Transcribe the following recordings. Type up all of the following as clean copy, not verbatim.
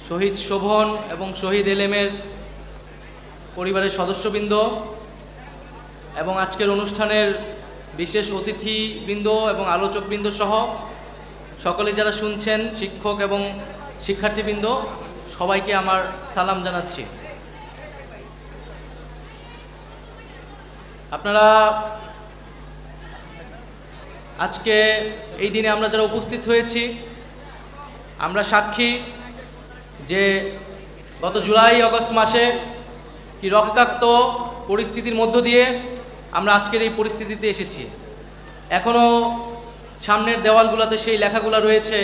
শহীদ শোভন এবং শহীদ এলেমের পরিবারের সদস্যবৃন্দ এবং আজকের অনুষ্ঠানের বিশেষ অতিথিবৃন্দ এবং আলোচকবৃন্দ সহ সকলে যারা শুনছেন, শিক্ষক এবং শিক্ষার্থীবৃন্দ, সবাইকে আমার সালাম জানাচ্ছি। আপনারা আজকে এই দিনে আমরা যারা উপস্থিত হয়েছি, আমরা সাক্ষী যে গত জুলাই আগস্ট মাসে কি রক্তাক্ত পরিস্থিতির মধ্য দিয়ে আমরা আজকের এই পরিস্থিতিতে এসেছি। এখনও সামনের দেওয়ালগুলোতে সেই লেখাগুলো রয়েছে,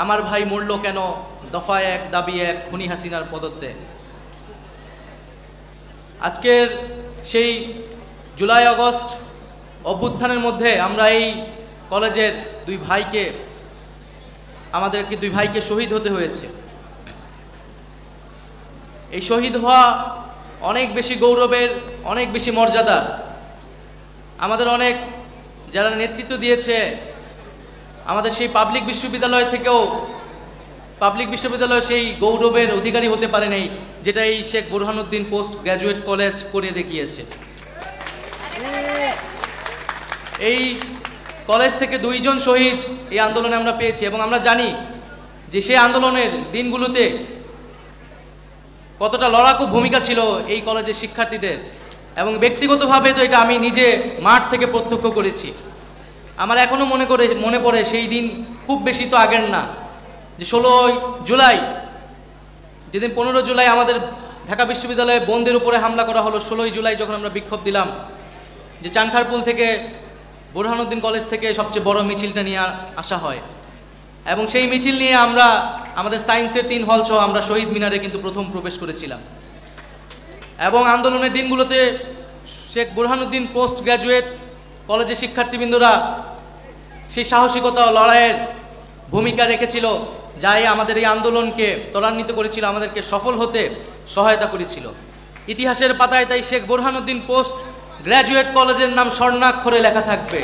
আমার ভাই মরল কেন, দফা এক দাবি এক, খুনি হাসিনার পদত্যাগ। আজকের সেই জুলাই আগস্ট অভ্যুত্থানের মধ্যে আমরা এই কলেজের আমাদেরকে দুই ভাইকে শহীদ হতে হয়েছে। এই শহীদ হওয়া অনেক বেশি গৌরবের, অনেক বেশি মর্যাদার। আমাদের অনেক যারা নেতৃত্ব দিয়েছে, আমাদের সেই পাবলিক বিশ্ববিদ্যালয় থেকেও সেই গৌরবের অধিকারী হতে পারে নাই, যেটা এই Sheikh Burhanuddin post graduate college করে দেখিয়েছে। এই কলেজ থেকে দুইজন শহীদ এই আন্দোলনে আমরা পেয়েছি এবং আমরা জানি যে সেই আন্দোলনের দিনগুলোতে কতটা লড়াকু ভূমিকা ছিল এই কলেজের শিক্ষার্থীদের, এবং ব্যক্তিগতভাবে তো এটা আমি নিজে মাঠ থেকে প্রত্যক্ষ করেছি। আমার এখনো মনে পড়ে সেই দিন, খুব বেশি তো আগের না, যে 16 জুলাই, যেদিন 15 জুলাই আমাদের ঢাকা বিশ্ববিদ্যালয়ে বন্ধের উপরে হামলা করা হলো। 16 জুলাই যখন আমরা বিক্ষোভ দিলাম, যে চানখারপুল থেকে বুরহানুদ্দিন কলেজ থেকে সবচেয়ে বড় মিছিলটা নিয়ে আসা হয়, এবং সেই মিছিল নিয়ে আমরা আমাদের সায়েন্সের 3 হল সহ আমরা শহীদ মিনারে কিন্তু প্রথম প্রবেশ করেছিলাম। এবং আন্দোলনের দিনগুলোতে শেখ বুরহানুদ্দিন পোস্ট গ্র্যাজুয়েট কলেজের শিক্ষার্থীবৃন্দরা সেই সাহসিকতা ও লড়াইয়ের ভূমিকা রেখেছিল, যাই আমাদের এই আন্দোলনকে ত্বরান্বিত করেছিল, আমাদেরকে সফল হতে সহায়তা করেছিল। ইতিহাসের পাতায় তাই শেখ বুরহানুদ্দিন পোস্ট গ্র্যাজুয়েট কলেজের নাম স্বর্ণাক্ষরে লেখা থাকবে।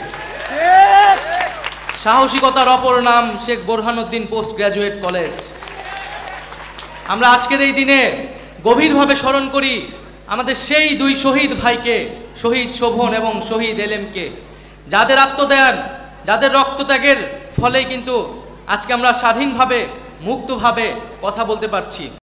সাহসিকতার অপর নাম Sheikh Burhanuddin post graduate college. আমরা আজকের এই দিনে গভীরভাবে স্মরণ করি আমাদের সেই দুই শহীদ ভাইকে, শহীদ শোভন এবং শহীদ এলেমকে, যাদের আত্মত্যাগ, যাদের রক্তত্যাগের ফলেই কিন্তু আজকে আমরা স্বাধীনভাবে, মুক্তভাবে কথা বলতে পারছি।